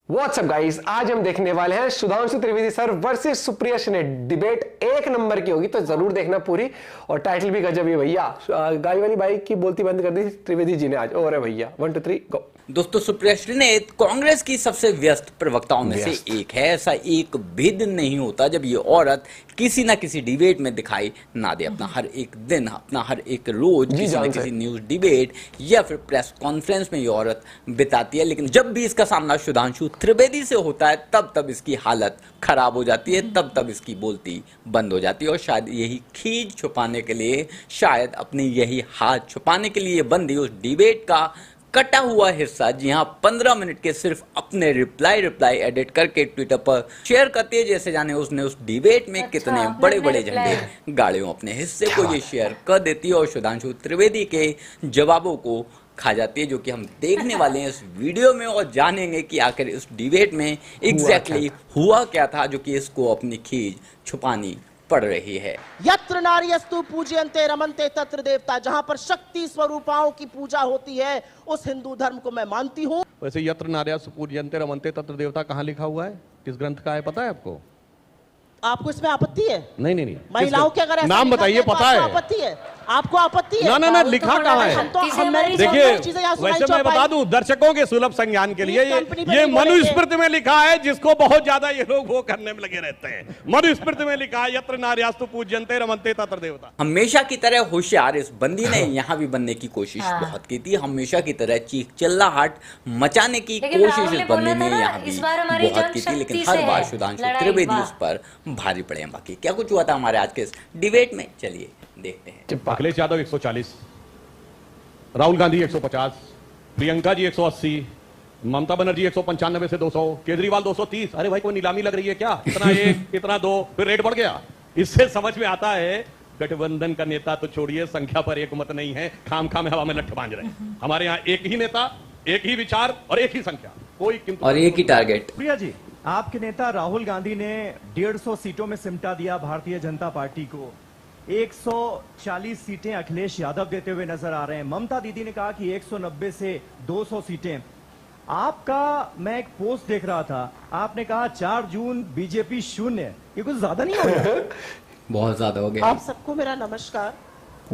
WhatsApp guys, आज हम देखने वाले हैं Sudhanshu Trivedi sir versus Supriya Sen. Debate एक नंबर की होगी, तो जरूर देखना पूरी। और टाइटल भी गजब है भैया। गाय वाली बाइक की बोलती बंद कर दी त्रिवेदी जी ने आज। और है भैया 1 2 3 गो। दोस्तों, सुप्रिया सेन कांग्रेस की सबसे व्यस्त प्रवक्ताओं में से एक है। ऐसा एक भी दिन नहीं होता जब ये औरत किसी ना किसी डिबेट में दिखाई ना दे। अपना हर एक दिन, अपना हर एक रोज किसी ना किसी न्यूज डिबेट या फिर प्रेस कॉन्फ्रेंस में ये औरत बिताती है। लेकिन जब भी इसका सामना सुधांशु त्रिवेदी से होता है तब इसकी हालत खराब हो जाती है, तब इसकी बोलती बंद हो जाती है। और शायद यही खींच छुपाने के लिए, शायद अपने यही हाथ छुपाने के लिए बंदी उस डिबेट का कटा हुआ हिस्सा, जी हाँ, 15 मिनट के सिर्फ अपने रिप्लाई एडिट करके ट्विटर पर शेयर करती है, जैसे जाने उसने उस डिबेट में कितने बड़े बड़े झंडे गाड़े हों। अपने हिस्से को ये शेयर कर देती है और सुधांशु त्रिवेदी के जवाबों को खा जाती है, जो कि हम देखने वाले हैं इस वीडियो में और जानेंगे कि आखिर इस डिबेट में एग्जैक्टली हुआ क्या था, जो कि इसको अपनी खींच छुपानी पड़ रही है। यत्र नार्यस्तु पूज्यन्ते रमन्ते तत्र देवता, जहां पर शक्ति स्वरूपाओं की पूजा होती है उस हिंदू धर्म को मैं मानती हूं। वैसे यत्र नार्यस्तु पूज्यन्ते रमन्ते तत्र देवता कहां लिखा हुआ है, किस ग्रंथ का है, पता है आपको? आपको इसमें आपत्ति है? नहीं। महिलाओं के अगर नाम बताइए, पता है? आपत्ति है? आपको आपत्ति है? ना लिखा कहाँ है? देखिए, वैसे मैं बता दूं दर्शकों के सुलभ संज्ञान के लिए, ये मनुस्मृति में लिखा है, जिसको बहुत ज्यादा ये लोग वो करने में लगे रहते हैं। मनुस्मृति में लिखा है यत्र नार्यस्तु पूज्यन्ते रमन्ते तत्र देवता। हमेशा की तरह होशियार इस बंदी ने यहाँ भी बनने की कोशिश बहुत की थी। हमेशा की तरह चीख चिल्लाहट मचाने की कोशिश इस बंदी ने यहाँ भी बहुत की थी, लेकिन हर बार सुधांशु त्रिवेदी उस पर भारी पड़े हैं। बाकी क्या कुछ हुआ था हमारे आज के इस डिबेट में, चलिए देखते हैं। अखिलेश यादव 140, राहुल गांधी 150, प्रियंका जी 180, ममता बनर्जी 195 से 200, केजरीवाल 230। अरे भाई, कोई नीलामी लग रही है क्या? इतना एक इतना दो, फिर रेट बढ़ गया। इससे समझ में आता है गठबंधन का नेता तो छोड़िए, संख्या पर एक मत नहीं है, खाम में हवा में लट्ठ बांध रहे हैं। हमारे यहाँ एक ही नेता, एक ही विचार और एक ही संख्या, कोई किंतु और एक ही टारगेट। प्रिया जी, आपके नेता राहुल गांधी ने 150 सीटों में सिमटा दिया भारतीय जनता पार्टी को। 140 सीटें अखिलेश यादव देते हुए नजर आ रहे हैं। ममता दीदी ने कहा कि 190 से 200 सीटें। आपका मैं एक पोस्ट देख रहा था, आपने कहा 4 जून बीजेपी 0। ये कुछ ज्यादा नहीं हो गया? बहुत ज्यादा हो गया। आप सबको मेरा नमस्कार।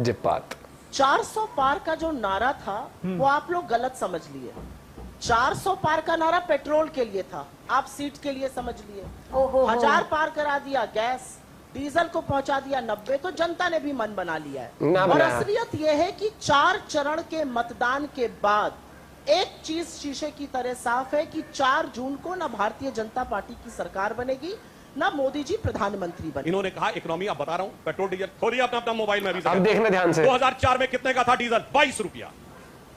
जिपात 400 पार का जो नारा था वो आप लोग गलत समझ लिए। 400 पार का नारा पेट्रोल के लिए था, आप सीट के लिए समझ लिए। 1000 पार करा दिया गैस, डीजल को पहुंचा दिया 90, तो जनता ने भी मन बना लिया है। और असलियत यह है कि 4 चरण के मतदान के बाद एक चीज शीशे की तरह साफ है कि 4 जून को ना भारतीय जनता पार्टी की सरकार बनेगी, ना मोदी जी प्रधानमंत्री बने। इन्होंने कहा इकोनॉमी, अब बता रहा हूं, पेट्रोल डीजल खोलिए अपना मोबाइल में अभी। अब देखना ध्यान से। 2004 में कितने का था डीजल? 22 रुपया।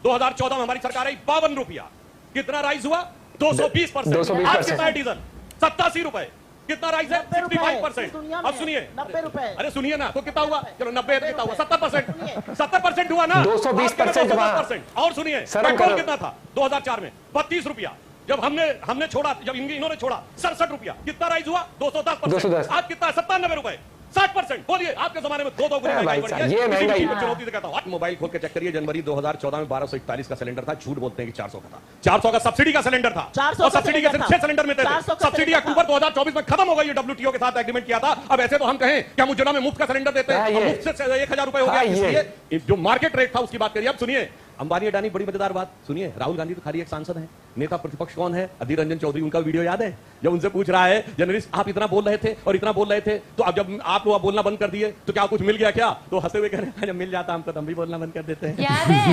2014 में हमारी सरकार आई 52 रुपया। कितना राइज हुआ? 220%। आज कितना है डीजल? 87 रुपए। कितना राइज है? 65%। अब सुनिए, 90 रुपए। अरे सुनिए ना, तो कितना हुआ? चलो 90 कितना हुआ? 70%। 70% हुआ ना? 220%। और सुनिए, पेट्रोल कितना था 2004 में? 32 रुपया। जब हमने छोड़ा, जब इन्होंने छोड़ा 67 रुपया। कितना राइज हुआ? 210%। आज कितना? 97 रुपए, 60%। बोलिए, आपके जमाने में दो गुना महंगाई बढ़ी है। ये महंगाई चुनौती से कहता हूं। मोबाइल खोल के चेक करिए, जनवरी 2014 में 1241 का सिलेंडर था। झूठ बोलते हैं कि 400 का था। 400 का सब्सिडी का सिलेंडर था, और सब्सिडी के सिर्फ 6 सिलेंडर में थे। सब्सिडी अक्टूबर 2024 में खत्म हो गई। WTO के साथ एग्रीमेंट किया था। अब ऐसे तो हम कहें कि हम उज्जवला में मुफ्त का सिलेंडर देते हैं, मुफ्त से 1000 रुपए हो गया। इसलिए जो मार्केट रेट था उसकी बात करिए। अब सुनिए, अंबानी अडानी, बड़ी मजेदार बात सुनिए। राहुल गांधी तो खाली एक सांसद है, नेता प्रतिपक्ष कौन है? अधीर रंजन चौधरी। उनका वीडियो याद है जब उनसे पूछ रहा है जर्नलिस्ट, आप इतना बोल रहे थे और इतना बोल रहे थे, तो अब जब आप लोग बोलना बंद कर दिए तो क्या कुछ मिल गया क्या? तो हंसते हुए कह रहे हैं जब मिल जाता हमको तो हम भी बोलना बंद कर देते हैं।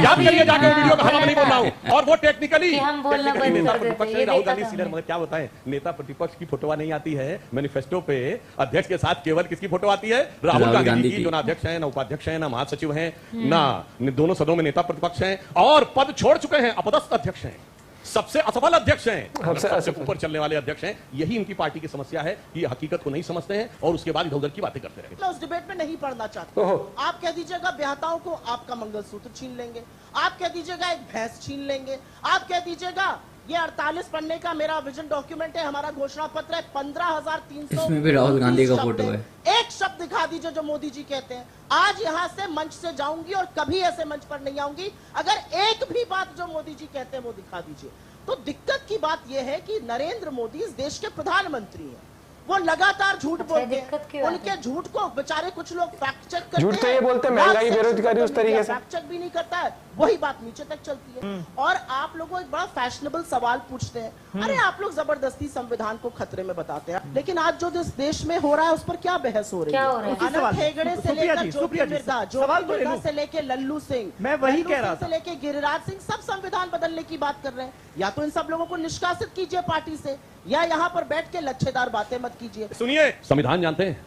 याद करिए जाके वीडियो का, हम नहीं बोल रहा हूं। और वो टेक्निकली नेता प्रतिपक्ष राहुल गांधी सीनियर, मगर क्या होता है, नेता प्रतिपक्ष की फोटो नहीं आती है मैनिफेस्टो पे। अध्यक्ष के साथ केवल किसकी फोटो आती है? राहुल गांधी की। जो ना अध्यक्ष है, ना उपाध्यक्ष है, ना महासचिव है, ना दोनों सदनों में नेता प्रतिपक्ष है, और पद छोड़ चुके हैं, अपदस्थ अध्यक्ष हैं, सबसे असफल अध्यक्ष हैं, सबसे ऊपर चलने वाले अध्यक्ष हैं। यही इनकी पार्टी की समस्या है, ये हकीकत को नहीं समझते हैं और उसके बाद इधर-उधर की बातें करते रहते हैं। उस डिबेट में नहीं पढ़ना चाहते। आप कह दीजिएगा बेहताओं को आपका मंगलसूत्र छीन लेंगे, आप कह दीजिएगा एक भैंस छीन लेंगे, आप कह दीजिएगा ये 48 पन्ने का मेरा विजन डॉक्यूमेंट है, हमारा घोषणा पत्र है, 15,300। इसमें भी राहुल गांधी का फोटो है। एक शब्द दिखा दीजिए जो मोदी जी कहते हैं। आज यहाँ से मंच से जाऊंगी और कभी ऐसे मंच पर नहीं आऊंगी अगर एक भी बात जो मोदी जी कहते हैं वो दिखा दीजिए। तो दिक्कत की बात यह है कि नरेंद्र मोदी इस देश के प्रधानमंत्री हैं, वो लगातार झूठ बोलते हैं। उनके झूठ को बेचारे कुछ लोग फैक्ट चेक करते हैं। झूठ तो ये बोलते हैं महंगाई बेरोजगारी उस तरीके से फैक्ट चेक भी नहीं करता है, वही बात नीचे तक चलती है। और आप लोगों एक बड़ा फैशनेबल सवाल पूछते हैं, अरे आप लोग जबरदस्ती संविधान को खतरे में बताते हैं, लेकिन आज जो जिस देश में हो रहा है उस पर क्या बहस हो रही है? अनंत हेगड़े से लेकर ज्योति मिर्धा से लेकर लल्लू सिंह, मैं वही कह रहा था, से लेकर गिरिराज सिंह, सब संविधान बदलने की बात कर रहे हैं। या तो इन सब लोगों को निष्कासित कीजिए पार्टी से, या यहाँ पर बैठ के लच्छेदार बातें मत कीजिए। सुनिए, संविधान जानते हैं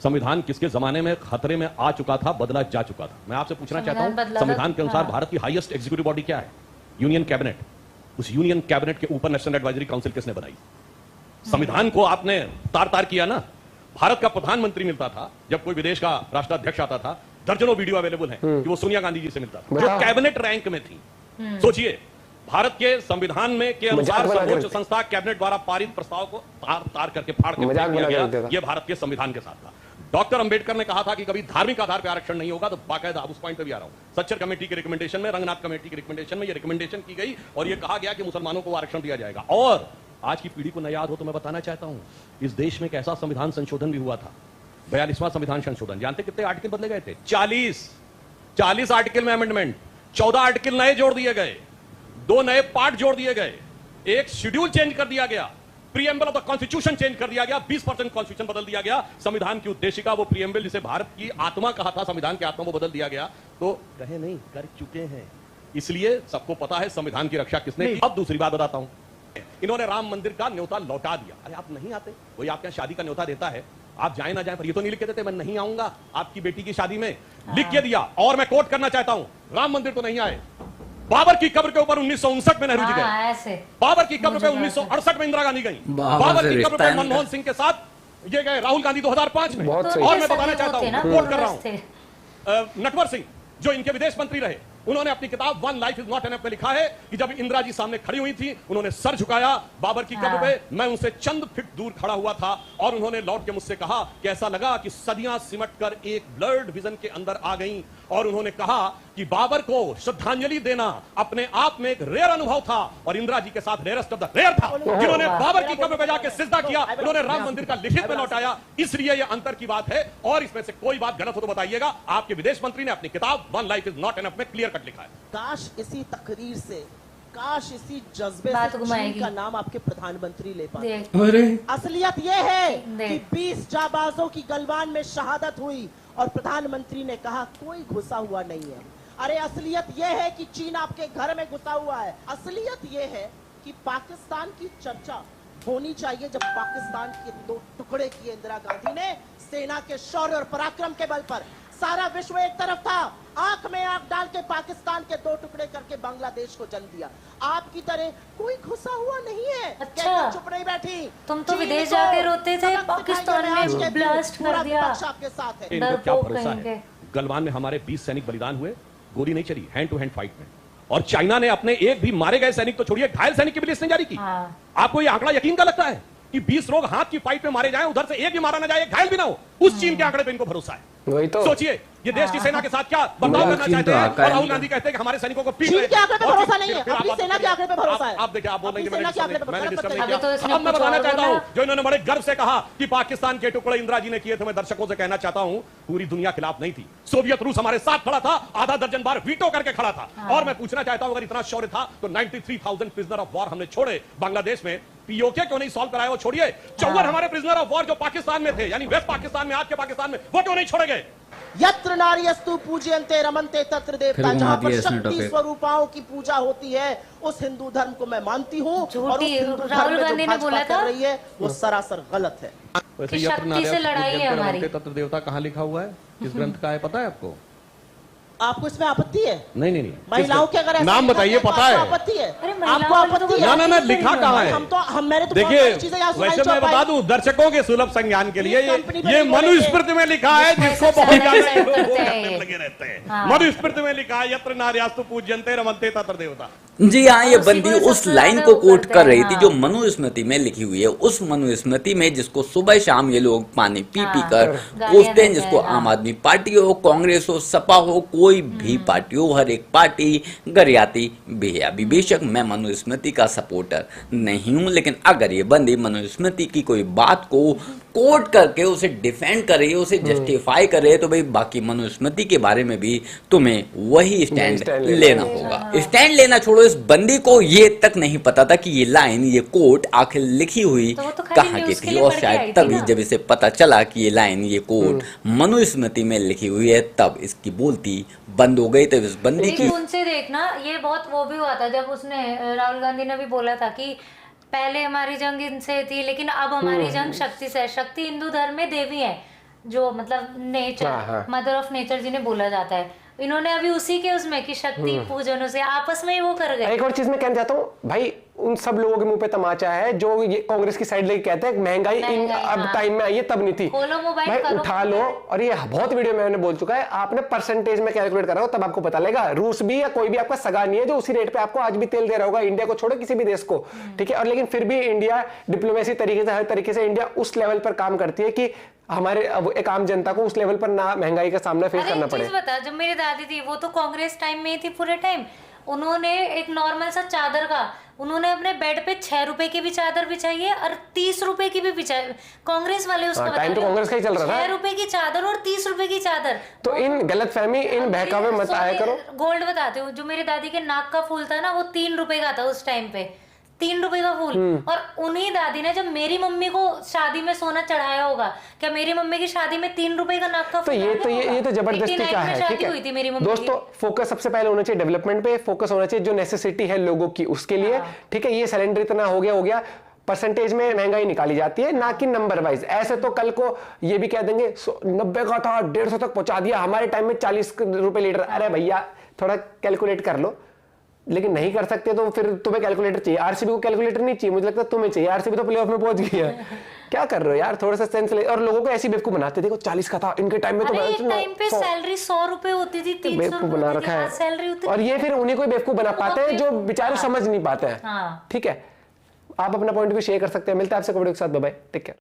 संविधान किसके जमाने में खतरे में आ चुका था, बदला जा चुका था? मैं आपसे पूछना चाहता हूं, संविधान के अनुसार भारत की हाईएस्ट एग्जीक्यूटिव बॉडी क्या है? Union cabinet. उस यूनियन कैबिनेट के ऊपर नेशनल एडवाइजरी काउंसिल किसने बनाई? संविधान को आपने तार तार किया ना। भारत का प्रधानमंत्री मिलता था, जब कोई विदेश का राष्ट्राध्यक्ष आता था, दर्जनों वीडियो अवेलेबल है कि वो सोनिया गांधी जी से मिलता था, जो कैबिनेट रैंक में थी। सोचिए, भारत के संविधान में के अनुसार सर्वोच्च संस्था कैबिनेट द्वारा पारित प्रस्ताव को तार तार करके फाड़ के फेंक दिया गया। यह भारत के संविधान के साथ था। डॉक्टर अंबेडकर ने कहा था कि कभी धार्मिक आधार पर आरक्षण नहीं होगा, तो बाकायदा उस पॉइंट पे भी आ रहा हूं। सच्चर कमेटी के रिकमेंडेशन में, रंगनाथ कमेटी के रिकमेंडेशन में यह रिकमेंडेशन की गई और यह कहा गया कि मुसलमानों को आरक्षण दिया जाएगा। और आज की पीढ़ी को न याद हो तो मैं बताना चाहता हूं, इस देश में एक ऐसा संविधान संशोधन भी हुआ था, 42वां संविधान संशोधन। जानते कितने आर्टिकल बदले गए थे? 40 आर्टिकल में अमेंडमेंट, 14 आर्टिकल नए जोड़ दिए गए, 2 नए पार्ट जोड़ दिए गए, एक शेड्यूल चेंज कर दिया गया, preamble of the constitution change कर दिया गया, 20% कॉन्स्टिट्यूशन बदल दिया गया। संविधान की उद्देशिका, वो प्रीएम्बल जिसे भारत की आत्मा कहा था, संविधान की आत्मा, वो बदल दिया गया। तो कहे नहीं, कर चुके हैं। इसलिए सबको पता है संविधान की रक्षा किसने की। अब दूसरी बात बताता हूं, इन्होंने राम मंदिर का न्योता लौटा दिया। अरे आप नहीं आते, कोई आपके शादी का न्योता देता है, आप जाए ना जाए, पर ये तो नहीं लिख के देते मैं नहीं आऊंगा आपकी बेटी की शादी में, लिख के दिया। और मैं कोट करना चाहता हूं, राम मंदिर तो नहीं आए, बाबर की कब्र के ऊपर 1959 में नेहरू जी गए, बाबर की कब्र पे 1968 में इंदिरा गांधी गई, बाबर की कब्र पे मनमोहन सिंह के साथ ये गए राहुल गांधी 2005 में। और मैं बताना चाहता हूं, कोट कर रहा हूं, नटवर सिंह जो इनके विदेश मंत्री रहे, उन्होंने अपनी किताब one life is not enough में लिखा है कि जब इंदिरा जी सामने खड़ी हुई थी, उन्होंने सर झुकाया बाबर की कब्र पे, मैं उनसे चंद फीट दूर खड़ा हुआ था और उन्होंने लौट के मुझसे कहा कि ऐसा लगा कि सदियां सिमट कर एक ब्लर्ड विजन के अंदर आ गईं। और उन्होंने कहा कि बाबर को श्रद्धांजलि देना अपने आप में एक रेयर अनुभव था और इंदिरा जी के साथ रेयरेस्ट ऑफ द रेयर था, जिन्होंने बाबर की कब्र पे जाके सिजदा किया, उन्होंने राम मंदिर का लिखित में लौटाया। इसलिए यह अंतर की बात है। और इसमें से कोई बात गलत हो तो बताइएगा, आपके विदेश मंत्री ने अपनी किताब one life is not enough में क्लियर कट लिखा है। काश इसी तकरीर से, काश इसी जज्बे से चीन का नाम आपके प्रधानमंत्री ले पाते। असलियत यह है कि 20 जाबाजों की गलवान में शहादत हुई और प्रधानमंत्री ने कहा कोई घुसा हुआ नहीं है। अरे असलियत यह है कि चीन आपके घर में घुसा हुआ है। असलियत यह है कि पाकिस्तान की चर्चा होनी चाहिए जब पाकिस्तान के 2 टुकड़े किए इंदिरा गांधी ने सेना के शौर्य और पराक्रम के बल पर। सारा विश्व एक तरफ था, आंख में आंख डाल के पाकिस्तान के 2 टुकड़े करके बांग्लादेश को जन्म दिया। आपकी तरह कोई घुसा हुआ नहीं है। अच्छा, चुप नहीं बैठी, तुम तो विदेश जाके रोते थे, पाकिस्तान में ब्लास्ट कर दिया। आपके साथ है, इनको क्या भरोसा है? गलवान में हमारे 20 सैनिक बलिदान हुए, गोली नहीं चली, हैंड टू हैंड फाइट में। और चाइना ने अपने एक भी मारे गए सैनिक तो छोड़िए, घायल सैनिक की भी लिस्ट नहीं जारी की। आपको ये आंकड़ा यकीन का लगता है कि 20 लोग हाथ की फाइट में मारे जाएं, उधर से एक भी मारा ना जाए, घायल भी ना हो? उस चीन के आंकड़े पे इनको भरोसा है। वही तो सोचिए, ये देश की सेना के साथ क्या बर्ताव करना चाहते हैं। और राहुल गांधी कहते हैं कि हमारे सैनिकों को पीट रहे हैं। चीन के आंकड़े पे भरोसा नहीं है, अपनी सेना के आंकड़े पे भरोसा है। आप देखिए, आप बोल रहे हैं मैंने डिस्टर्ब नहीं तो किया। अब मैं बताना चाहता हूं, जो इन्होंने बड़े गर्व से कहा कि पाकिस्तान के टुकड़े इंदिरा जी ने किए थे, मैं दर्शकों से कहना चाहता हूं, पूरी दुनिया खिलाफ नहीं थी। सोवियत रूस हमारे साथ खड़ा था, आधा दर्जन बार वीटो करके खड़ा था। और मैं पूछना चाहता हूं, अगर इतना शौर्य था तो 93,000 प्रिजनर ऑफ वॉर हमने छोड़े बांग्लादेश में, पीओके क्यों नहीं सॉल्व कराया? वो छोड़िए, 54 हमारे प्रिजनर ऑफ वॉर जो पाकिस्तान में थे, यानी वेस्ट पाकिस्तान में, आज के पाकिस्तान में, वो क्यों नहीं छोड़े गए? यत्र नार्यस्तु पूज्यन्ते रमन्ते तत्र देवता। जहां पर शक्ति स्वरूपाओं की पूजा होती है, उस हिंदू धर्म को मैं मानती हूं। और उस हिंदू धर्म में जो भाजपा कर रही है वो सरासर गलत है। वैसे यत्र नार्यस्तु तत्र देवता कहां लिखा हुआ है, किस ग्रंथ का है, पता है आपको? आपको इसमें आपत्ति है? नहीं, महिलाओं के अगर नाम बताइए, पता है? आपत्ति है? आपको आपत्ति है? ना, लिखा कहाँ है? मैंने तो देखिए, वैसे मैं बता दूं दर्शकों के सुलभ संज्ञान के लिए, ये मनुस्मृति में लिखा है, जिसको बहुत ज्यादा लगे रहते हैं। मनुस्मृति में लिखा है, यत्र नार्यस्तु पूज्यन्ते रमन्ते तत्र देवता। जी हाँ, ये उसी बंदी को उस सबसे लाइन ज्यादा को वो कोट करते कर हैं, रही थी हाँ। जो मनुस्मृति में लिखी हुई है, उस मनुस्मृति में जिसको सुबह शाम ये लोग पानी पी पी हाँ, कर गालियां कोसते हैं, देते जिसको हैं, आम हाँ। आदमी पार्टी हो, कांग्रेस हो, सपा हो, कोई भी पार्टी हो, हर एक पार्टी गरियाती भी है। अभी बेशक मैं मनुस्मृति का सपोर्टर नहीं हूं, लेकिन अगर ये बंदी मनुस्मृति की कोई बात को कोट करके उसे डिफेंड कर रही है, उसे जस्टिफाई कर रही है, तो भाई बाकी मनुस्मृति के बारे में भी तुम्हें वही स्टैंड स्टैंड लेना होगा। स्टैंड लेना छोड़ो, इस बंदी को ये तक नहीं पता था कि ये लाइन, ये कोट आखिर लिखी हुई तो वो तो खाली कहाँ की न्यूज़ के थी, लिए और पढ़ के आई शायद थी तभी ना। जब इसे पता चला कि ये लाइन, ये कोट मनुस्मृति में लिखी हुई है, तब इसकी बोलती बंद हो गई। तो इस बंदी लेकिन की उनसे देखना, ये बहुत वो भी हुआ था जब उसने राहुल गांधी ने भी बोला था कि पहले हमारी जंग इनसे थी लेकिन अब हमारी जंग शक्ति से है। शक्ति हिंदू धर्म में देवी है, जो मतलब हाँ, नेचर, हाँ। मदर ऑफ नेचर जिन्हें बोला जाता है। इन्होंने अभी उसी के उसमें कि शक्ति पूजनों से आपस में ही वो कर गए। एक और चीज मैं कहना चाहता हूँ भाई, उन सब लोगों के मुंह पे तमाचा है जो ये कांग्रेस की साइड लेके कहते हैं महंगाई अब हाँ। टाइम में आई है, तब नहीं थी। खोलो मोबाइल, भाई करो उठा लो, और ये बहुत वीडियो में मैंने बोल चुका है, आपने परसेंटेज में कैलकुलेट करा हो तब आपको पता लगेगा। रूस भी या कोई भी आपका सगा नहीं है जो उसी रेट पे आपको आज भी तेल दे रहा होगा, इंडिया को छोड़ो किसी भी देश को, ठीक है। और लेकिन फिर भी इंडिया डिप्लोमेसी तरीके से, हर तरीके से इंडिया उस लेवल पर काम करती है कि हमारे अब एक आम जनता को उस लेवल पर ना महंगाई का सामना फेस अरे करना एक पड़े। चीज बता, जब मेरी दादी थी वो तो कांग्रेस टाइम में ही थी पूरे टाइम। उन्होंने एक नॉर्मल सा चादर का, उन्होंने अपने बेड पे 6 रुपए की भी चादर बिछाई है और 30 रुपए की भी बिछाई। कांग्रेस वाले उसको टाइम तो कांग्रेस का ही चल रहा था। 6 रुपए की चादर और 30 रुपए की चादर। तो इन गलतफहमी, इन बहकावे मत आया करो। गोल्ड बताते हूँ, जो मेरी दादी के नाक का फूल था ना, वो 3 रुपए का था उस टाइम पे, 3 रुपए का फूल। और उन्हीं दादी ने जब मेरी मम्मी को शादी में सोना चढ़ाया होगा, क्या मेरी मम्मी की शादी में 3 रुपए का नाक का तो फूल ये तो ये तो जबरदस्ती 89 का में है, शादी ठीक हुई थी मेरी है मम्मी दोस्तों। फोकस सबसे पहले होना चाहिए डेवलपमेंट पे, फोकस होना चाहिए जो नेसेसिटी है लोगों की उसके लिए, ठीक है। ये सिलेंडर इतना हो गया, परसेंटेज में महंगाई निकाली जाती है, ना कि नंबर वाइज। ऐसे तो कल को ये भी कह देंगे 90 का था 150 तक पहुंचा दिया, हमारे टाइम में 40 रुपए लीटर। अरे भैया थोड़ा कैलकुलेट कर लो, लेकिन नहीं कर सकते तो फिर तुम्हें कैलकुलेटर चाहिए। आरसीबी को कैलकुलेटर नहीं चाहिए, मुझे लगता है तुम्हें चाहिए। आरसीबी तो प्लेऑफ में पहुंच गई है। क्या कर रहे हो यार, थोड़ा सा सेंस ले। और लोगों को ऐसी बेवकूफ बनाते, देखो 40 का था इनके टाइम में, तो अरे एक टाइम पे सैलरी 100 रुपए होती थी, 300 बेवकूफ बना रखा है। सैलरी होती और ये फिर उन्हीं को बेवकूफ बना पाते हैं जो बेचारे समझ नहीं पाते हैं, हाँ। ठीक है। आप अपना पॉइंट भी शेयर कर सकते हैं। मिलते हैं आपसे वीडियो के साथ, बाय बाय, टेक केयर।